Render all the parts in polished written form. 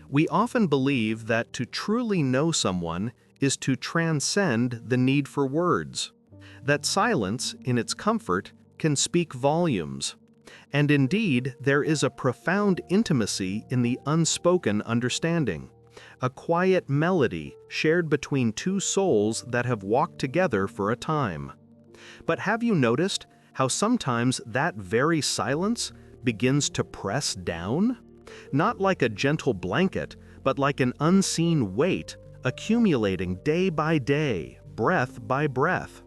We often believe that to truly know someone is to transcend the need for words, that silence, in its comfort, can speak volumes. And indeed, there is a profound intimacy in the unspoken understanding, a quiet melody shared between two souls that have walked together for a time. But have you noticed how sometimes that very silence begins to press down? Not like a gentle blanket, but like an unseen weight, accumulating day by day, breath by breath.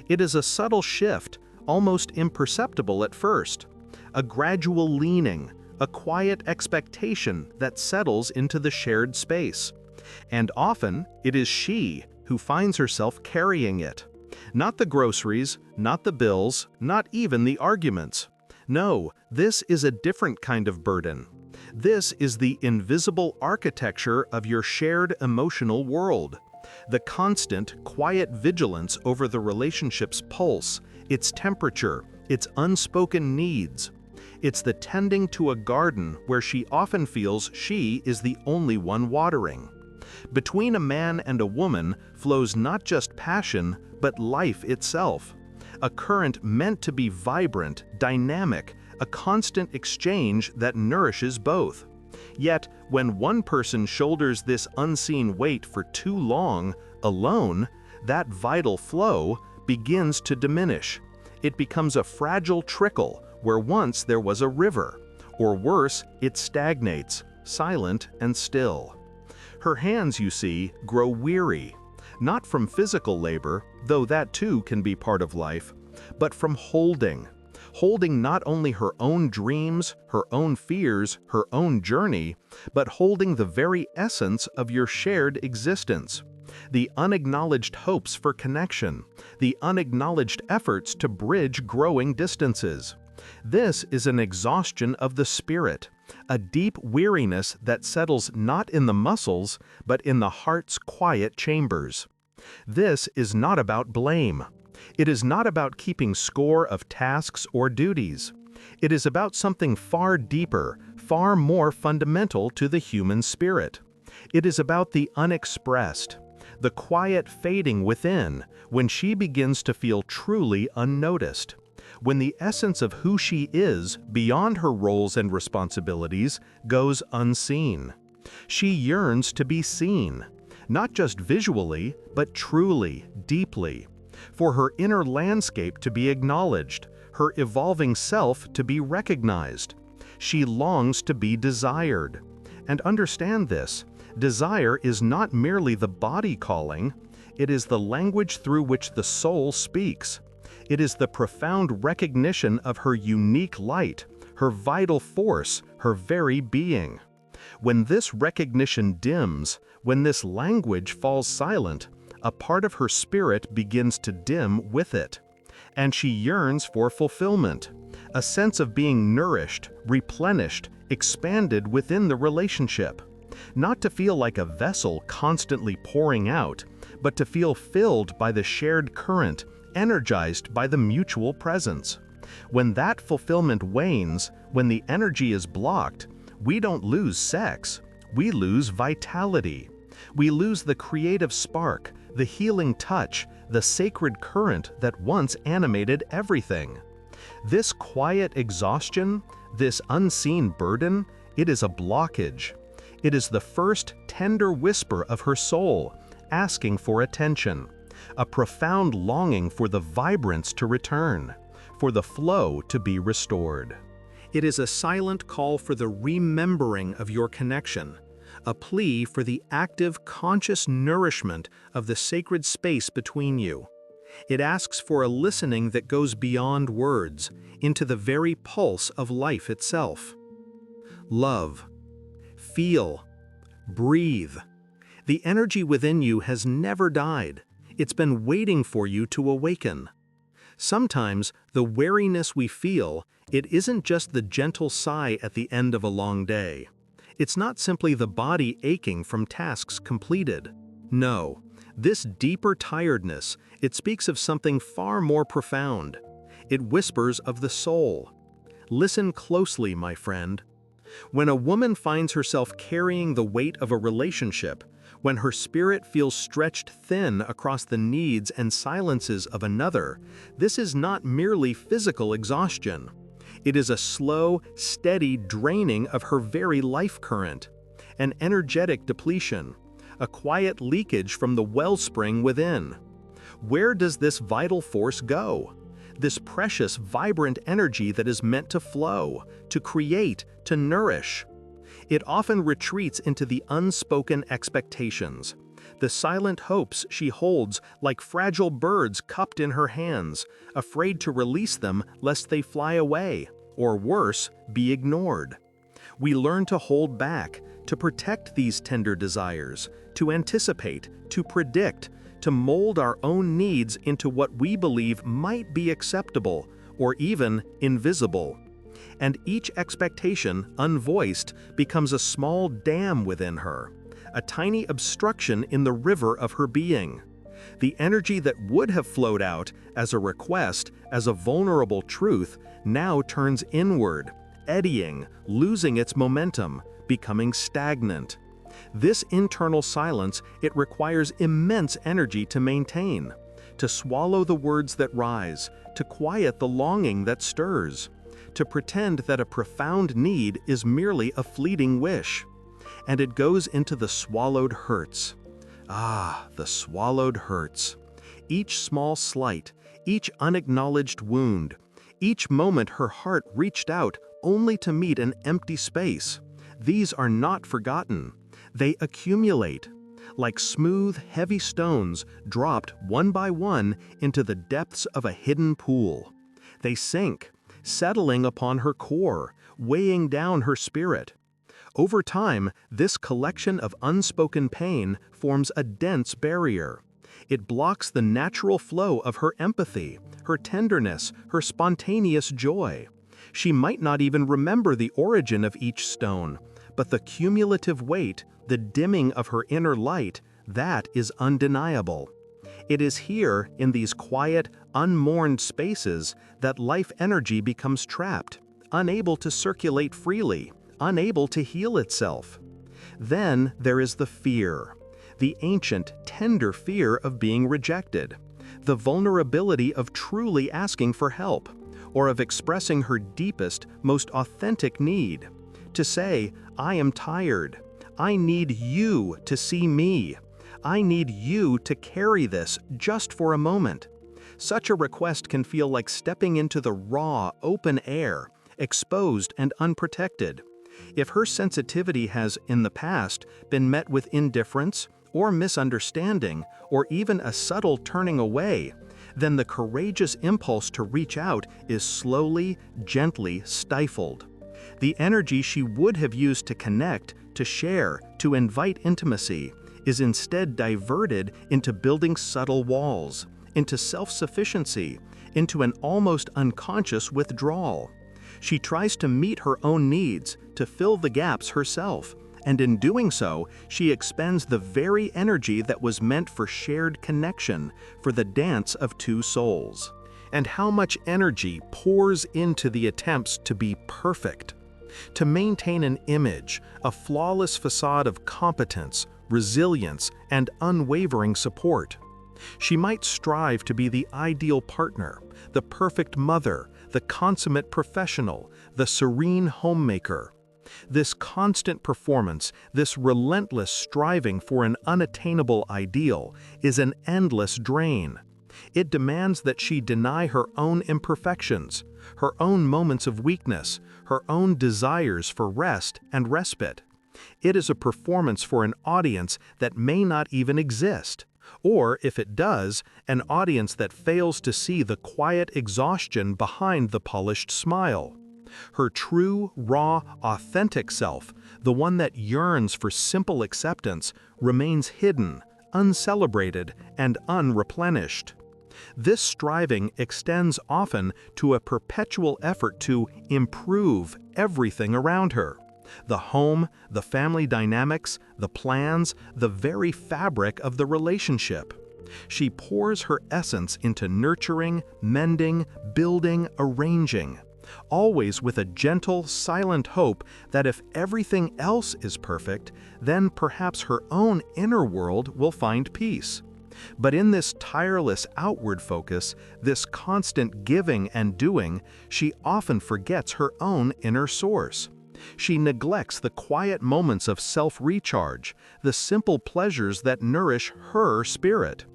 It is a subtle shift, almost imperceptible at first, a gradual leaning, a quiet expectation that settles into the shared space. And often, it is she who finds herself carrying it. Not the groceries, not the bills, not even the arguments. No, this is a different kind of burden. This is the invisible architecture of your shared emotional world. The constant, quiet vigilance over the relationship's pulse, its temperature, its unspoken needs. It's the tending to a garden where she often feels she is the only one watering. Between a man and a woman flows not just passion, but life itself. A current meant to be vibrant, dynamic, a constant exchange that nourishes both. Yet, when one person shoulders this unseen weight for too long, alone, that vital flow begins to diminish. It becomes a fragile trickle where once there was a river, or worse, it stagnates, silent and still. Her hands, you see, grow weary, not from physical labor, though that too can be part of life, but from holding not only her own dreams, her own fears, her own journey, but holding the very essence of your shared existence. The unacknowledged hopes for connection, the unacknowledged efforts to bridge growing distances. This is an exhaustion of the spirit, a deep weariness that settles not in the muscles, but in the heart's quiet chambers. This is not about blame. It is not about keeping score of tasks or duties. It is about something far deeper, far more fundamental to the human spirit. It is about the unexpressed, the quiet fading within when she begins to feel truly unnoticed. When the essence of who she is, beyond her roles and responsibilities, goes unseen. She yearns to be seen, not just visually, but truly, deeply. For her inner landscape to be acknowledged, her evolving self to be recognized. She longs to be desired. And understand this, desire is not merely the body calling, it is the language through which the soul speaks. It is the profound recognition of her unique light, her vital force, her very being. When this recognition dims, when this language falls silent, a part of her spirit begins to dim with it. And she yearns for fulfillment, a sense of being nourished, replenished, expanded within the relationship. Not to feel like a vessel constantly pouring out, but to feel filled by the shared current, energized by the mutual presence. When that fulfillment wanes, when the energy is blocked, we don't lose sex, we lose vitality. We lose the creative spark, the healing touch, the sacred current that once animated everything. This quiet exhaustion, this unseen burden, it is a blockage. It is the first tender whisper of her soul, asking for attention, a profound longing for the vibrance to return, for the flow to be restored. It is a silent call for the remembering of your connection, a plea for the active, conscious nourishment of the sacred space between you. It asks for a listening that goes beyond words, into the very pulse of life itself. Love. Feel. Breathe. The energy within you has never died. It's been waiting for you to awaken. Sometimes, the weariness we feel, it isn't just the gentle sigh at the end of a long day. It's not simply the body aching from tasks completed. No, this deeper tiredness, it speaks of something far more profound. It whispers of the soul. Listen closely, my friend. When a woman finds herself carrying the weight of a relationship, when her spirit feels stretched thin across the needs and silences of another, this is not merely physical exhaustion. It is a slow, steady draining of her very life current, an energetic depletion, a quiet leakage from the wellspring within. Where does this vital force go? This precious, vibrant energy that is meant to flow, to create, to nourish. It often retreats into the unspoken expectations, the silent hopes she holds like fragile birds cupped in her hands, afraid to release them lest they fly away, or worse, be ignored. We learn to hold back, to protect these tender desires, to anticipate, to predict, to mold our own needs into what we believe might be acceptable or even invisible. And each expectation, unvoiced, becomes a small dam within her, a tiny obstruction in the river of her being. The energy that would have flowed out as a request, as a vulnerable truth, now turns inward, eddying, losing its momentum, becoming stagnant. This internal silence, it requires immense energy to maintain, to swallow the words that rise, to quiet the longing that stirs, to pretend that a profound need is merely a fleeting wish. And it goes into the swallowed hurts. Ah, the swallowed hurts. Each small slight, each unacknowledged wound, each moment her heart reached out only to meet an empty space. These are not forgotten. They accumulate, like smooth, heavy stones dropped one by one into the depths of a hidden pool. They sink, settling upon her core, weighing down her spirit. Over time, this collection of unspoken pain forms a dense barrier. It blocks the natural flow of her empathy, her tenderness, her spontaneous joy. She might not even remember the origin of each stone, but the cumulative weight, the dimming of her inner light, that is undeniable. It is here, in these quiet, unmourned spaces, that life energy becomes trapped, unable to circulate freely, unable to heal itself. Then there is the fear, the ancient, tender fear of being rejected, the vulnerability of truly asking for help, or of expressing her deepest, most authentic need. To say, I am tired. I need you to see me. I need you to carry this just for a moment. Such a request can feel like stepping into the raw, open air, exposed and unprotected. If her sensitivity has, in the past, been met with indifference, or misunderstanding, or even a subtle turning away, then the courageous impulse to reach out is slowly, gently stifled. The energy she would have used to connect, to share, to invite intimacy, is instead diverted into building subtle walls, into self-sufficiency, into an almost unconscious withdrawal. She tries to meet her own needs, to fill the gaps herself, and in doing so, she expends the very energy that was meant for shared connection, for the dance of two souls. And how much energy pours into the attempts to be perfect, to maintain an image, a flawless facade of competence, resilience, and unwavering support. She might strive to be the ideal partner, the perfect mother, the consummate professional, the serene homemaker. This constant performance, this relentless striving for an unattainable ideal, is an endless drain. It demands that she deny her own imperfections, her own moments of weakness, her own desires for rest and respite. It is a performance for an audience that may not even exist, or, if it does, an audience that fails to see the quiet exhaustion behind the polished smile. Her true, raw, authentic self, the one that yearns for simple acceptance, remains hidden, uncelebrated, and unreplenished. This striving extends often to a perpetual effort to improve everything around her. The home, the family dynamics, the plans, the very fabric of the relationship. She pours her essence into nurturing, mending, building, arranging. always with a gentle, silent hope that if everything else is perfect, then perhaps her own inner world will find peace. But in this tireless outward focus, this constant giving and doing, she often forgets her own inner source. She neglects the quiet moments of self-recharge, the simple pleasures that nourish her spirit.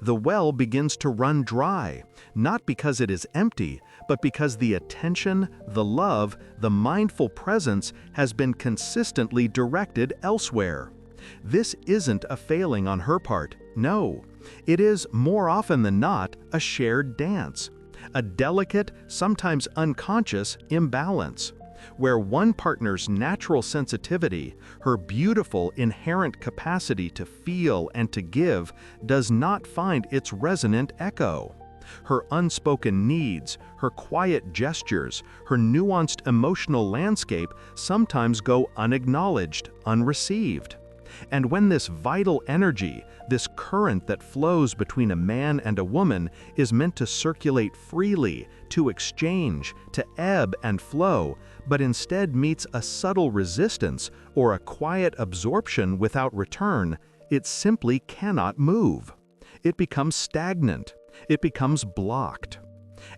The well begins to run dry, not because it is empty, but because the attention, the love, the mindful presence has been consistently directed elsewhere. This isn't a failing on her part, no. It is, more often than not, a shared dance, a delicate, sometimes unconscious imbalance, where one partner's natural sensitivity, her beautiful inherent capacity to feel and to give, does not find its resonant echo. Her unspoken needs, her quiet gestures, her nuanced emotional landscape sometimes go unacknowledged, unreceived. And when this vital energy, this current that flows between a man and a woman, is meant to circulate freely, to exchange, to ebb and flow, but instead meets a subtle resistance or a quiet absorption without return, it simply cannot move. It becomes stagnant. It becomes blocked.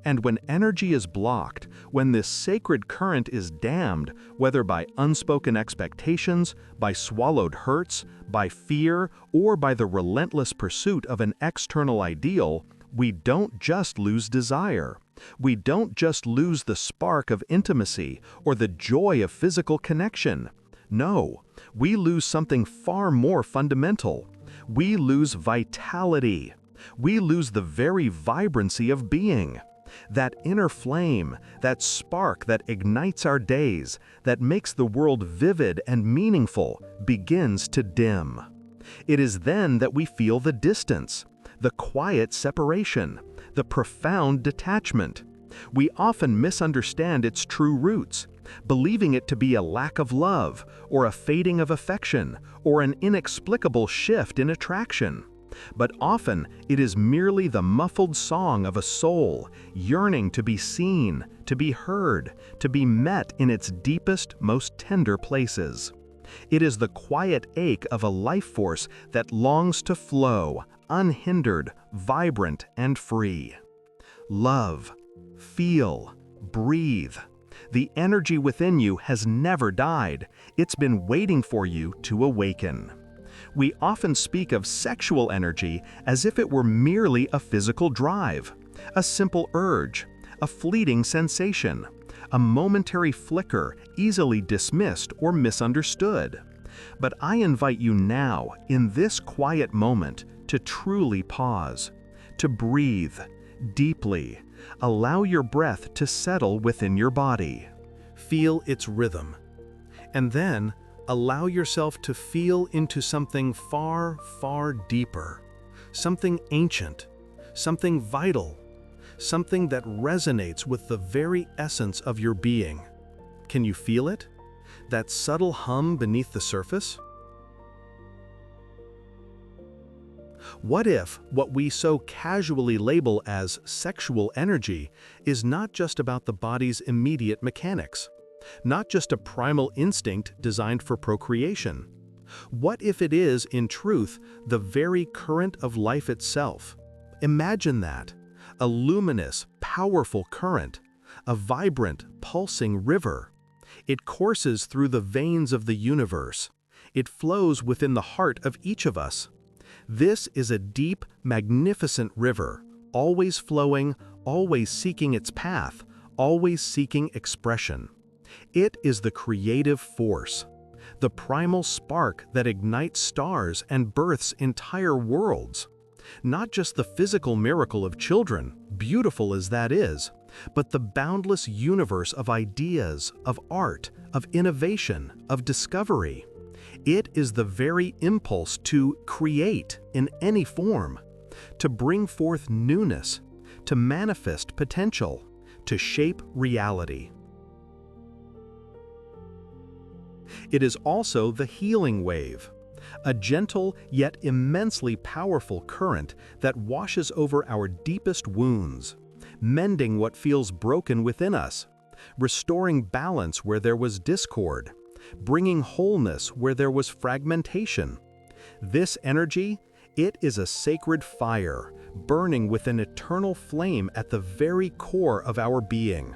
And when energy is blocked, when this sacred current is dammed, whether by unspoken expectations, by swallowed hurts, by fear, or by the relentless pursuit of an external ideal, we don't just lose desire. We don't just lose the spark of intimacy or the joy of physical connection. No, we lose something far more fundamental. We lose vitality. We lose the very vibrancy of being. That inner flame, that spark that ignites our days, that makes the world vivid and meaningful, begins to dim. It is then that we feel the distance, the quiet separation, the profound detachment. We often misunderstand its true roots, believing it to be a lack of love, or a fading of affection, or an inexplicable shift in attraction. But often it is merely the muffled song of a soul, yearning to be seen, to be heard, to be met in its deepest, most tender places. It is the quiet ache of a life force that longs to flow, unhindered, vibrant, and free. Love, feel, breathe. The energy within you has never died. It's been waiting for you to awaken. We often speak of sexual energy as if it were merely a physical drive, a simple urge, a fleeting sensation, a momentary flicker easily dismissed or misunderstood. But I invite you now, in this quiet moment, to truly pause, to breathe deeply. Allow your breath to settle within your body. Feel its rhythm. And then, allow yourself to feel into something far, far deeper, something ancient, something vital, something that resonates with the very essence of your being. Can you feel it? That subtle hum beneath the surface? What if what we so casually label as sexual energy is not just about the body's immediate mechanics? Not just a primal instinct designed for procreation? What if it is, in truth, the very current of life itself? Imagine that. A luminous, powerful current. A vibrant, pulsing river. It courses through the veins of the universe. It flows within the heart of each of us. This is a deep, magnificent river, always flowing, always seeking its path, always seeking expression. It is the creative force, the primal spark that ignites stars and births entire worlds. Not just the physical miracle of children, beautiful as that is, but the boundless universe of ideas, of art, of innovation, of discovery. It is the very impulse to create in any form, to bring forth newness, to manifest potential, to shape reality. It is also the healing wave, a gentle yet immensely powerful current that washes over our deepest wounds, mending what feels broken within us, restoring balance where there was discord, bringing wholeness where there was fragmentation. This energy, it is a sacred fire, burning with an eternal flame at the very core of our being,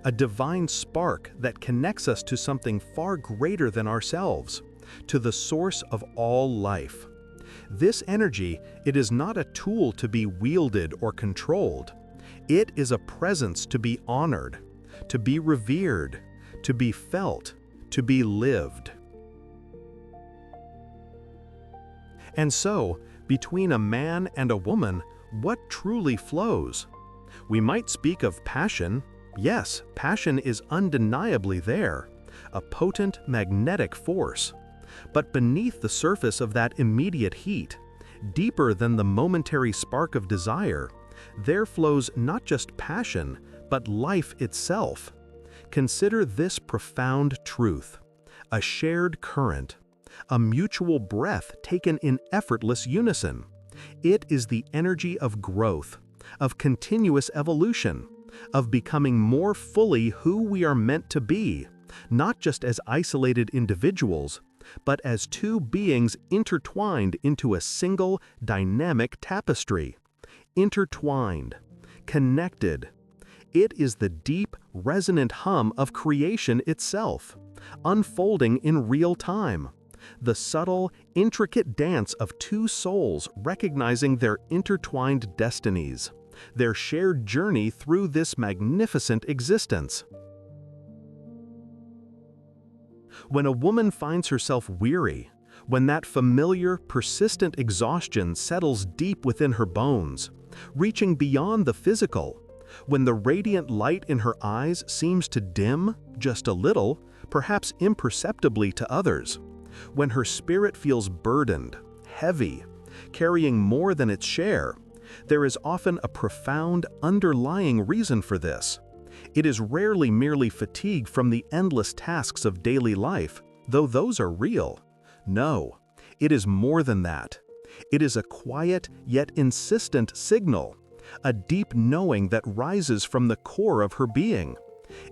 a divine spark that connects us to something far greater than ourselves, to the source of all life. This energy, it is not a tool to be wielded or controlled. It is a presence to be honored, to be revered, to be felt, to be lived. And so, between a man and a woman, what truly flows? We might speak of passion. Yes, passion is undeniably there, a potent magnetic force. But beneath the surface of that immediate heat, deeper than the momentary spark of desire, there flows not just passion, but life itself. Consider this profound truth: a shared current, a mutual breath taken in effortless unison. It is the energy of growth, of continuous evolution, of becoming more fully who we are meant to be, not just as isolated individuals, but as two beings intertwined into a single dynamic tapestry. Intertwined, connected. It is the deep, resonant hum of creation itself, unfolding in real time. The subtle, intricate dance of two souls recognizing their intertwined destinies, their shared journey through this magnificent existence. When a woman finds herself weary, when that familiar, persistent exhaustion settles deep within her bones, reaching beyond the physical, when the radiant light in her eyes seems to dim just a little, perhaps imperceptibly to others, when her spirit feels burdened, heavy, carrying more than its share, there is often a profound underlying reason for this. It is rarely merely fatigue from the endless tasks of daily life, though those are real. No, it is more than that. It is a quiet yet insistent signal, a deep knowing that rises from the core of her being.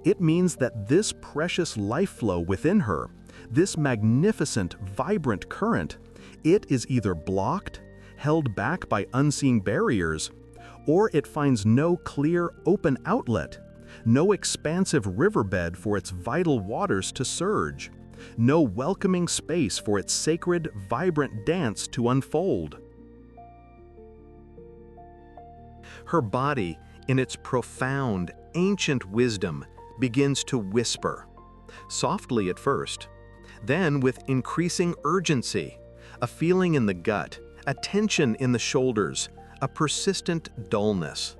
It means that this precious life flow within her, this magnificent, vibrant current, it is either blocked, held back by unseen barriers, or it finds no clear, open outlet, no expansive riverbed for its vital waters to surge, no welcoming space for its sacred, vibrant dance to unfold. Her body, in its profound, ancient wisdom, begins to whisper, softly at first, then with increasing urgency, a feeling in the gut, a tension in the shoulders, a persistent dullness.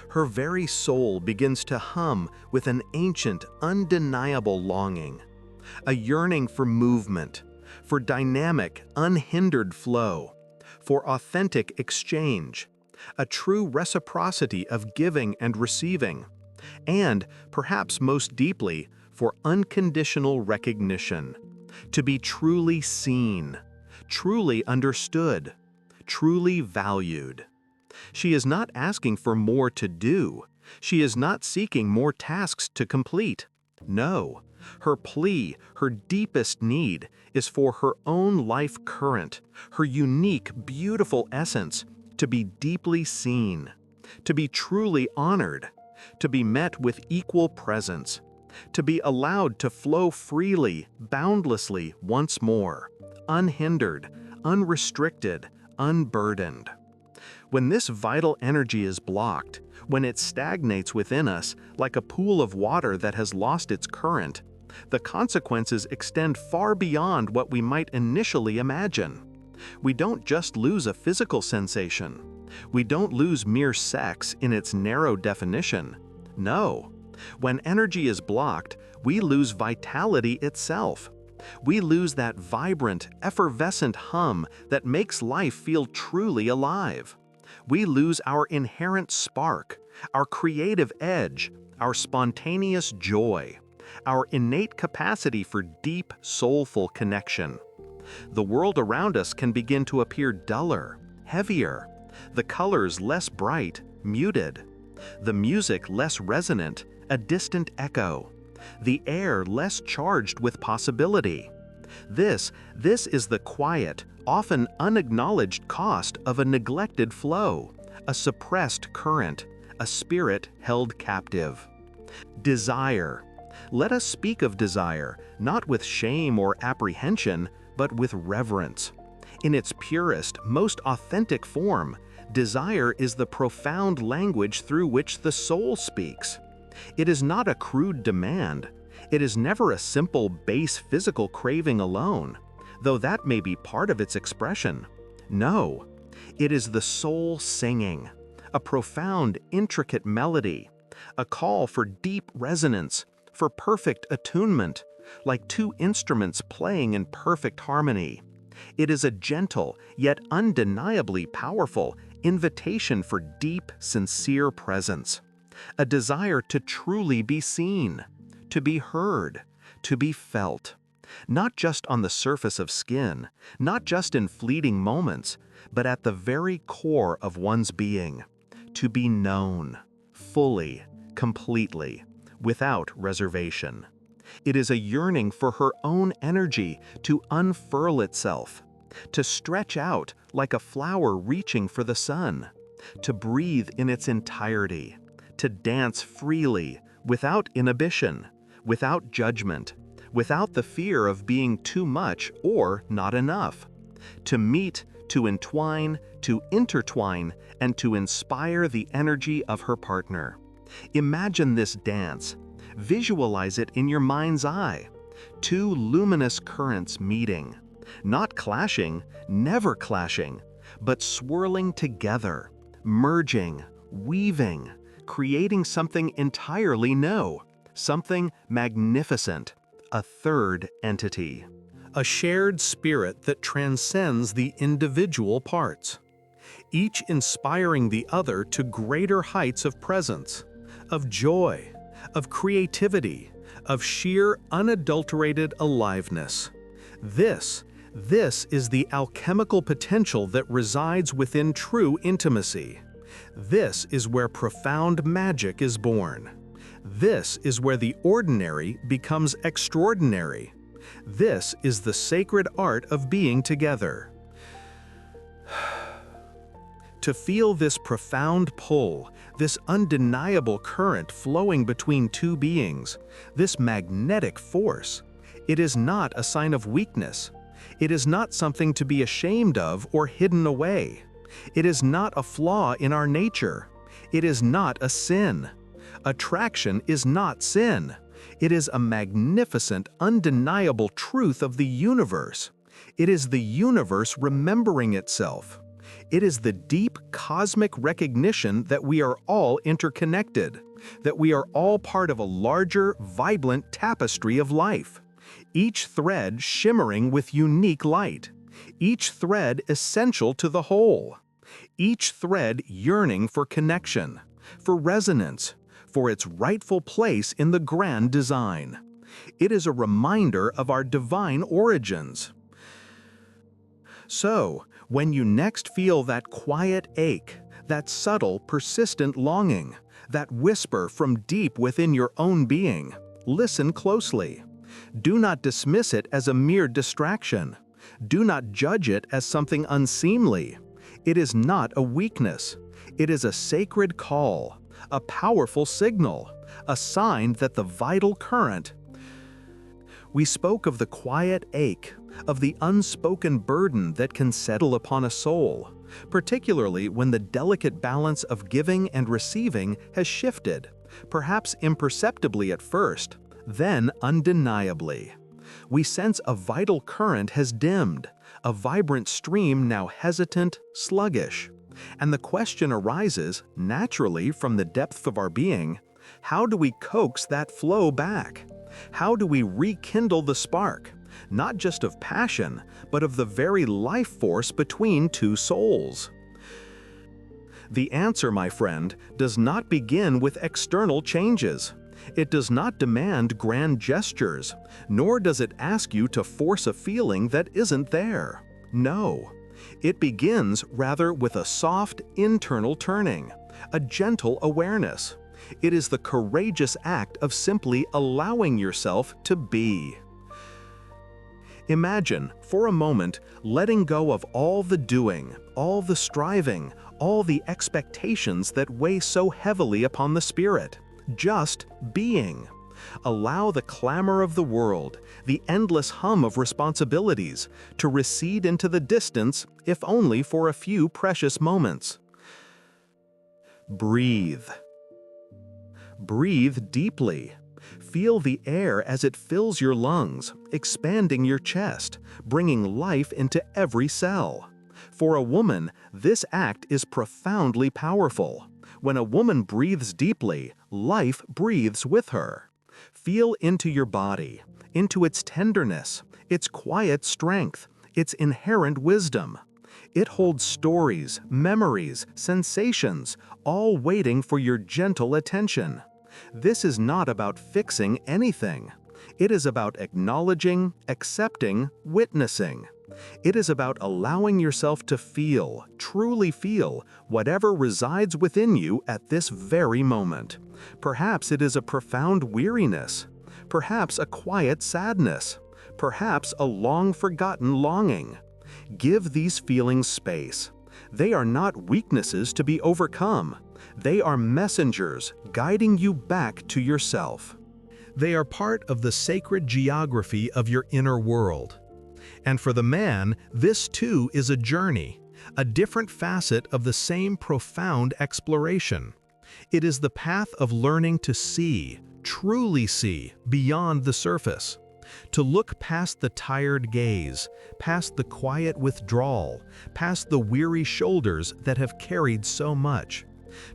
Her very soul begins to hum with an ancient, undeniable longing, a yearning for movement, for dynamic, unhindered flow, for authentic exchange, a true reciprocity of giving and receiving, and, perhaps most deeply, for unconditional recognition, to be truly seen, truly understood, truly valued. She is not asking for more to do. She is not seeking more tasks to complete. No, her plea, her deepest need, is for her own life current, her unique, beautiful essence, to be deeply seen, to be truly honored, to be met with equal presence, to be allowed to flow freely, boundlessly once more, unhindered, unrestricted, unburdened. When this vital energy is blocked, when it stagnates within us like a pool of water that has lost its current, the consequences extend far beyond what we might initially imagine. We don't just lose a physical sensation. We don't lose mere sex in its narrow definition. No. When energy is blocked, we lose vitality itself. We lose that vibrant, effervescent hum that makes life feel truly alive. We lose our inherent spark, our creative edge, our spontaneous joy, our innate capacity for deep, soulful connection. The world around us can begin to appear duller, heavier, the colors less bright, muted. The music less resonant, a distant echo. The air less charged with possibility. This is the quiet, often unacknowledged cost of a neglected flow, a suppressed current, a spirit held captive. Desire. Let us speak of desire, not with shame or apprehension, but with reverence. In its purest, most authentic form, desire is the profound language through which the soul speaks. It is not a crude demand. It is never a simple, base physical craving alone, though that may be part of its expression. No, it is the soul singing, a profound, intricate melody, a call for deep resonance, for perfect attunement, like two instruments playing in perfect harmony. It is a gentle, yet undeniably powerful invitation for deep, sincere presence, a desire to truly be seen, to be heard, to be felt, not just on the surface of skin, not just in fleeting moments, but at the very core of one's being, to be known, fully, completely, without reservation. It is a yearning for her own energy to unfurl itself, to stretch out like a flower reaching for the sun, to breathe in its entirety, to dance freely, without inhibition, without judgment, without the fear of being too much or not enough, to meet, to entwine, to intertwine, and to inspire the energy of her partner. Imagine this dance. Visualize it in your mind's eye. Two luminous currents meeting, not clashing, never clashing, but swirling together, merging, weaving, creating something entirely new, something magnificent, a third entity. A shared spirit that transcends the individual parts, each inspiring the other to greater heights of presence, of joy, of creativity, of sheer unadulterated aliveness. This is the alchemical potential that resides within true intimacy. This is where profound magic is born. This is where the ordinary becomes extraordinary. This is the sacred art of being together. To feel this profound pull, this undeniable current flowing between two beings, this magnetic force, it is not a sign of weakness. It is not something to be ashamed of or hidden away. It is not a flaw in our nature. It is not a sin. Attraction is not sin. It is a magnificent, undeniable truth of the universe. It is the universe remembering itself. It is the deep cosmic recognition that we are all interconnected, that we are all part of a larger, vibrant tapestry of life, each thread shimmering with unique light, each thread essential to the whole, each thread yearning for connection, for resonance, for its rightful place in the grand design. It is a reminder of our divine origins. So, when you next feel that quiet ache, that subtle, persistent longing, that whisper from deep within your own being, listen closely. Do not dismiss it as a mere distraction. Do not judge it as something unseemly. It is not a weakness. It is a sacred call, a powerful signal, a sign that the vital current. We spoke of the quiet ache, of the unspoken burden that can settle upon a soul, particularly when the delicate balance of giving and receiving has shifted, perhaps imperceptibly at first, then undeniably. We sense a vital current has dimmed, a vibrant stream now hesitant, sluggish. And the question arises, naturally from the depth of our being, how do we coax that flow back? How do we rekindle the spark, not just of passion, but of the very life force between two souls? The answer, my friend, does not begin with external changes. It does not demand grand gestures, nor does it ask you to force a feeling that isn't there. No, It begins rather with a soft internal turning, a gentle awareness. It is the courageous act of simply allowing yourself to be. Imagine, for a moment, letting go of all the doing, all the striving, all the expectations that weigh so heavily upon the spirit. Just being. Allow the clamor of the world, the endless hum of responsibilities, to recede into the distance, if only for a few precious moments. Breathe. Breathe deeply. Feel the air as it fills your lungs, expanding your chest, bringing life into every cell. For a woman, this act is profoundly powerful. When a woman breathes deeply, life breathes with her. Feel into your body, into its tenderness, its quiet strength, its inherent wisdom. It holds stories, memories, sensations, all waiting for your gentle attention. This is not about fixing anything. It is about acknowledging, accepting, witnessing. It is about allowing yourself to feel, truly feel, whatever resides within you at this very moment. Perhaps it is a profound weariness. Perhaps a quiet sadness. Perhaps a long-forgotten longing. Give these feelings space. They are not weaknesses to be overcome. They are messengers guiding you back to yourself. They are part of the sacred geography of your inner world. And for the man, this too is a journey, a different facet of the same profound exploration. It is the path of learning to see, truly see, beyond the surface. To look past the tired gaze, past the quiet withdrawal, past the weary shoulders that have carried so much.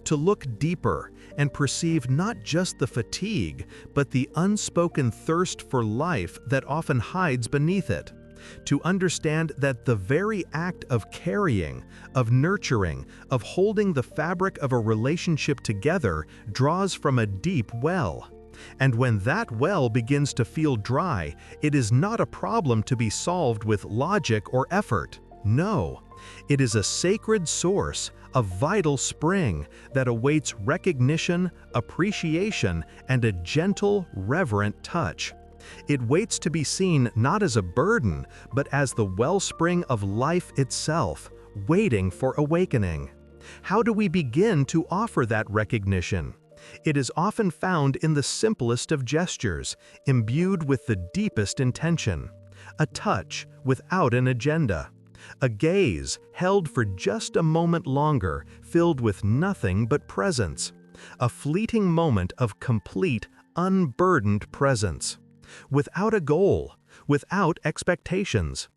To look deeper and perceive not just the fatigue, but the unspoken thirst for life that often hides beneath it. To understand that the very act of carrying, of nurturing, of holding the fabric of a relationship together draws from a deep well. And when that well begins to feel dry, it is not a problem to be solved with logic or effort. No, it is a sacred source, a vital spring that awaits recognition, appreciation, and a gentle, reverent touch. It waits to be seen not as a burden, but as the wellspring of life itself, waiting for awakening. How do we begin to offer that recognition? It is often found in the simplest of gestures, imbued with the deepest intention. A touch without an agenda. A gaze held for just a moment longer, filled with nothing but presence. A fleeting moment of complete, unburdened presence. Without a goal, without expectations.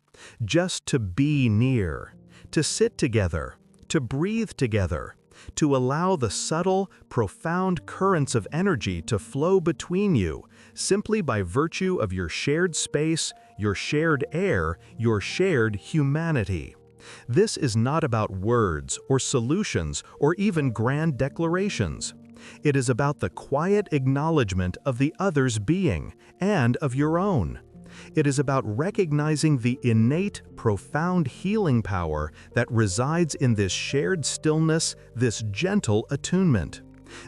Just to be near, to sit together, to breathe together, to allow the subtle, profound currents of energy to flow between you, simply by virtue of your shared space, your shared air, your shared humanity. This is not about words or solutions or even grand declarations. It is about the quiet acknowledgement of the other's being and of your own. It is about recognizing the innate, profound healing power that resides in this shared stillness, this gentle attunement.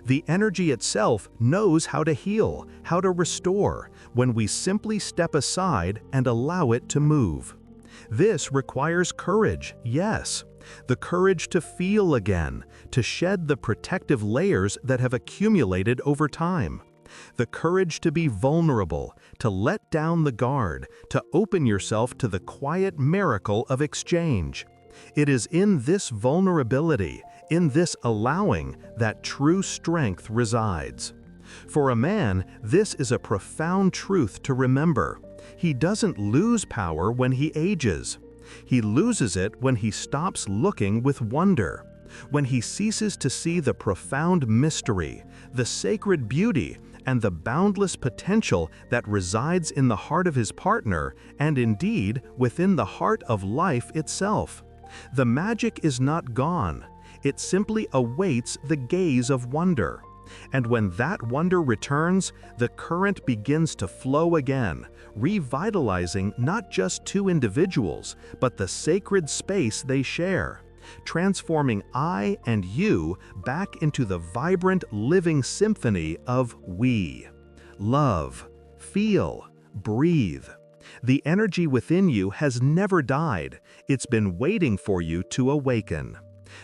The energy itself knows how to heal, how to restore, when we simply step aside and allow it to move. This requires courage, yes. The courage to feel again, to shed the protective layers that have accumulated over time. The courage to be vulnerable, to let down the guard, to open yourself to the quiet miracle of exchange. It is in this vulnerability, in this allowing, that true strength resides. For a man, this is a profound truth to remember. He doesn't lose power when he ages. He loses it when he stops looking with wonder, when he ceases to see the profound mystery, the sacred beauty, and the boundless potential that resides in the heart of his partner, and indeed within the heart of life itself. The magic is not gone. It simply awaits the gaze of wonder. And when that wonder returns, the current begins to flow again, revitalizing not just two individuals, but the sacred space they share, transforming I and you back into the vibrant, living symphony of we. Love, feel, breathe. The energy within you has never died. It's been waiting for you to awaken.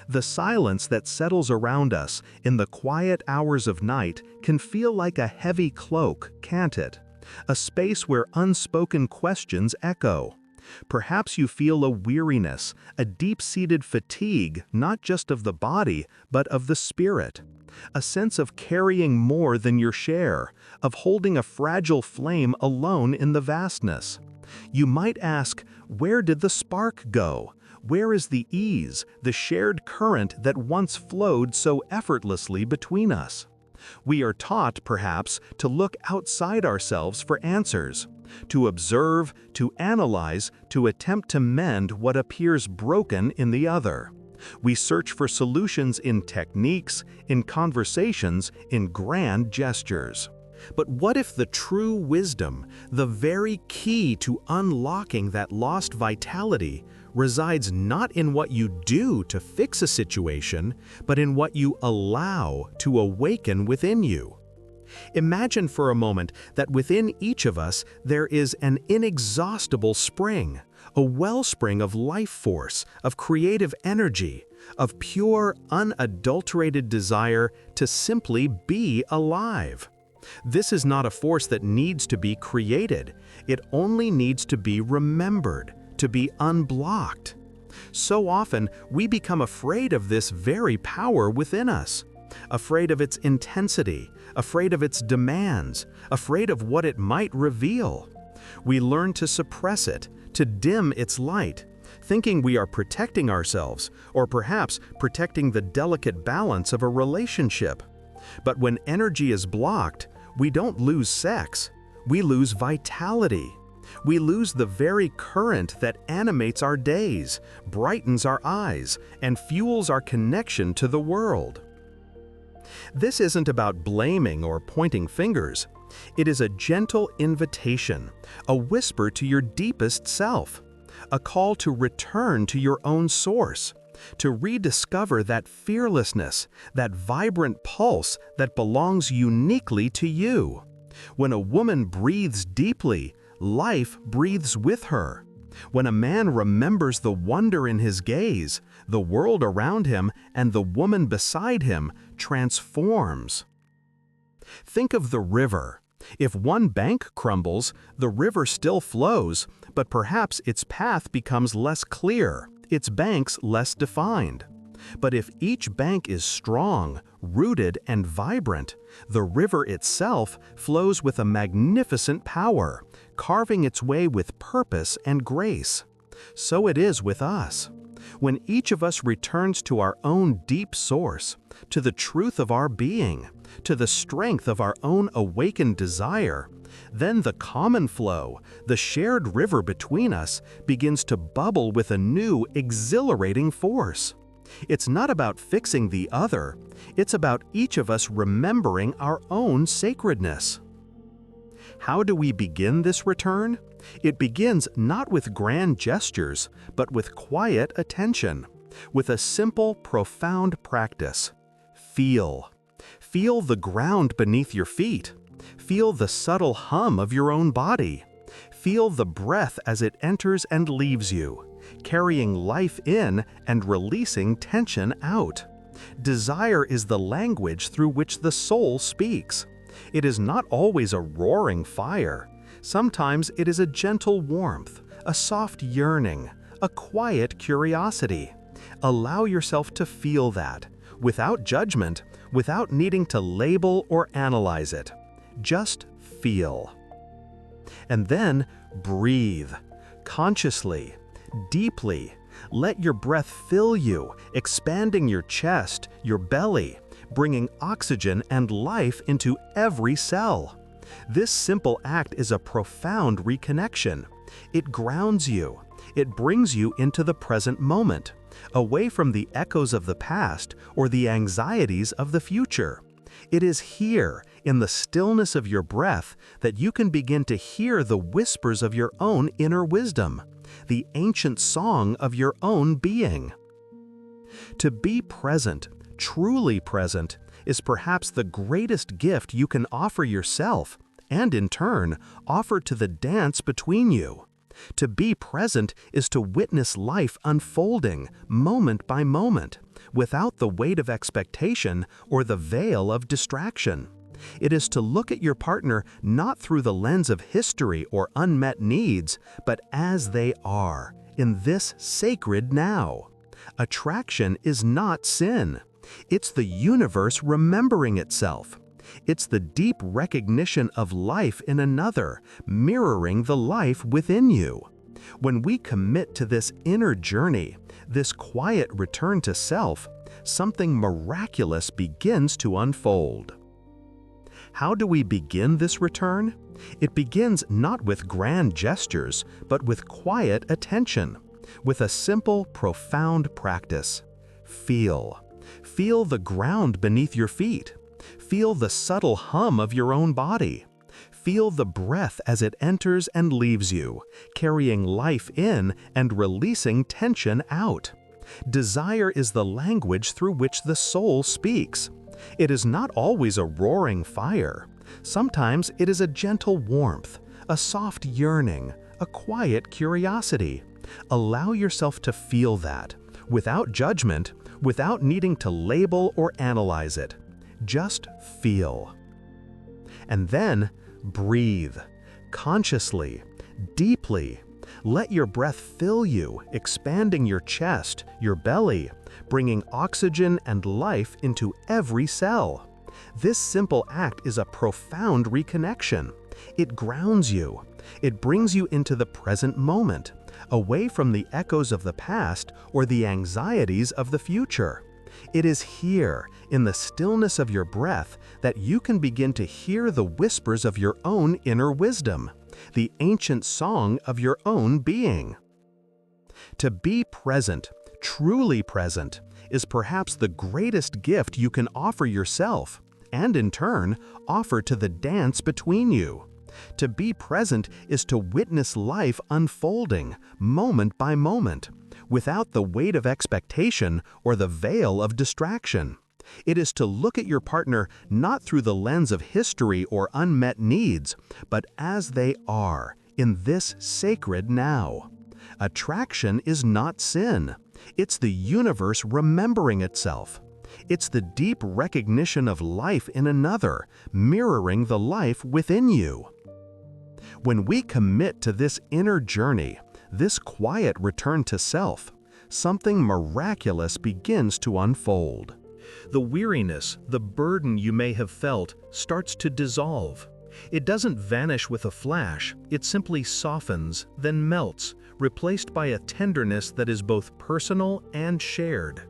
The silence that settles around us in the quiet hours of night can feel like a heavy cloak, can't it? A space where unspoken questions echo. Perhaps you feel a weariness, a deep-seated fatigue, not just of the body, but of the spirit. A sense of carrying more than your share, of holding a fragile flame alone in the vastness. You might ask, where did the spark go? Where is the ease, the shared current that once flowed so effortlessly between us? We are taught, perhaps, to look outside ourselves for answers, to observe, to analyze, to attempt to mend what appears broken in the other. We search for solutions in techniques, in conversations, in grand gestures. But what if the true wisdom, the very key to unlocking that lost vitality, resides not in what you do to fix a situation, but in what you allow to awaken within you? Imagine for a moment that within each of us there is an inexhaustible spring, a wellspring of life force, of creative energy, of pure, unadulterated desire to simply be alive. This is not a force that needs to be created. It only needs to be remembered, to be unblocked. So often, we become afraid of this very power within us, afraid of its intensity, afraid of its demands, afraid of what it might reveal. We learn to suppress it, to dim its light, thinking we are protecting ourselves, or perhaps protecting the delicate balance of a relationship. But when energy is blocked, we don't lose sex, we lose vitality. We lose the very current that animates our days, brightens our eyes, and fuels our connection to the world. This isn't about blaming or pointing fingers. It is a gentle invitation, a whisper to your deepest self, a call to return to your own source, to rediscover that fearlessness, that vibrant pulse that belongs uniquely to you. When a woman breathes deeply, life breathes with her. When a man remembers the wonder in his gaze, the world around him and the woman beside him transforms. Think of the river. If one bank crumbles, the river still flows, but perhaps its path becomes less clear, its banks less defined. But if each bank is strong, rooted, and vibrant, the river itself flows with a magnificent power, carving its way with purpose and grace. So it is with us. When each of us returns to our own deep source, to the truth of our being, to the strength of our own awakened desire, then the common flow, the shared river between us, begins to bubble with a new, exhilarating force. It's not about fixing the other, it's about each of us remembering our own sacredness. How do we begin this return? It begins not with grand gestures, but with quiet attention, with a simple, profound practice. Feel. Feel the ground beneath your feet. Feel the subtle hum of your own body. Feel the breath as it enters and leaves you, carrying life in and releasing tension out. Desire is the language through which the soul speaks. It is not always a roaring fire. Sometimes it is a gentle warmth, a soft yearning, a quiet curiosity. Allow yourself to feel that, without judgment, without needing to label or analyze it. Just feel. And then breathe, consciously, deeply. Let your breath fill you, expanding your chest, your belly, bringing oxygen and life into every cell. This simple act is a profound reconnection. It grounds you. It brings you into the present moment, away from the echoes of the past or the anxieties of the future. It is here, in the stillness of your breath, that you can begin to hear the whispers of your own inner wisdom, the ancient song of your own being. To be present, truly present, is perhaps the greatest gift you can offer yourself, and in turn, offer to the dance between you. To be present is to witness life unfolding, moment by moment, without the weight of expectation or the veil of distraction. It is to look at your partner not through the lens of history or unmet needs, but as they are, in this sacred now. Attraction is not sin. It's the universe remembering itself. It's the deep recognition of life in another, mirroring the life within you. When we commit to this inner journey, this quiet return to self, something miraculous begins to unfold. How do we begin this return? It begins not with grand gestures, but with quiet attention, with a simple, profound practice. Feel. Feel the ground beneath your feet. Feel the subtle hum of your own body. Feel the breath as it enters and leaves you, carrying life in and releasing tension out. Desire is the language through which the soul speaks. It is not always a roaring fire. Sometimes it is a gentle warmth, a soft yearning, a quiet curiosity. Allow yourself to feel that, without judgment, without needing to label or analyze it. Just feel. And then breathe, consciously, deeply. Let your breath fill you, expanding your chest, your belly, bringing oxygen and life into every cell. This simple act is a profound reconnection. It grounds you. It brings you into the present moment, away from the echoes of the past or the anxieties of the future. It is here, in the stillness of your breath, that you can begin to hear the whispers of your own inner wisdom, the ancient song of your own being. To be present, truly present, is perhaps the greatest gift you can offer yourself, and in turn, offer to the dance between you. To be present is to witness life unfolding, moment by moment, without the weight of expectation or the veil of distraction. It is to look at your partner not through the lens of history or unmet needs, but as they are, in this sacred now. Attraction is not sin. It's the universe remembering itself. It's the deep recognition of life in another, mirroring the life within you. When we commit to this inner journey, this quiet return to self, something miraculous begins to unfold. The weariness, the burden you may have felt, starts to dissolve. It doesn't vanish with a flash, it simply softens, then melts, replaced by a tenderness that is both personal and shared.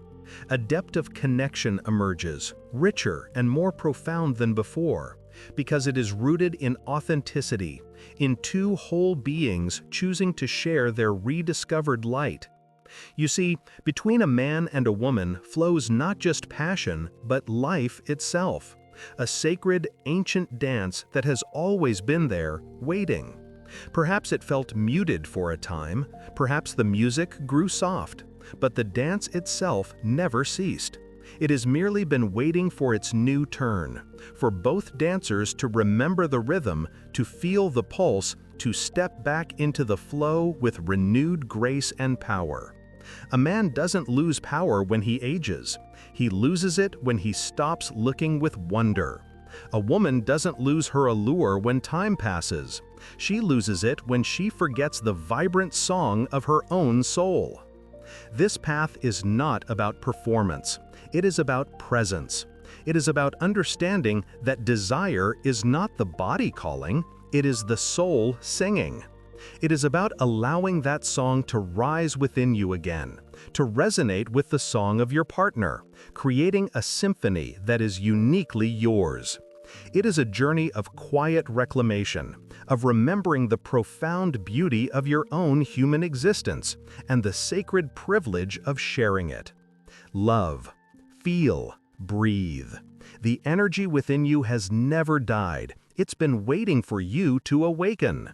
A depth of connection emerges, richer and more profound than before, because it is rooted in authenticity, in two whole beings choosing to share their rediscovered light. You see, between a man and a woman flows not just passion, but life itself, a sacred, ancient dance that has always been there, waiting. Perhaps it felt muted for a time, perhaps the music grew soft, but the dance itself never ceased. It has merely been waiting for its new turn, for both dancers to remember the rhythm, to feel the pulse, to step back into the flow with renewed grace and power. A man doesn't lose power when he ages. He loses it when he stops looking with wonder. A woman doesn't lose her allure when time passes. She loses it when she forgets the vibrant song of her own soul. This path is not about performance. It is about presence. It is about understanding that desire is not the body calling, it is the soul singing. It is about allowing that song to rise within you again, to resonate with the song of your partner, creating a symphony that is uniquely yours. It is a journey of quiet reclamation, of remembering the profound beauty of your own human existence and the sacred privilege of sharing it. Love, feel, Breathe. The energy within you has never died. It's been waiting for you to awaken.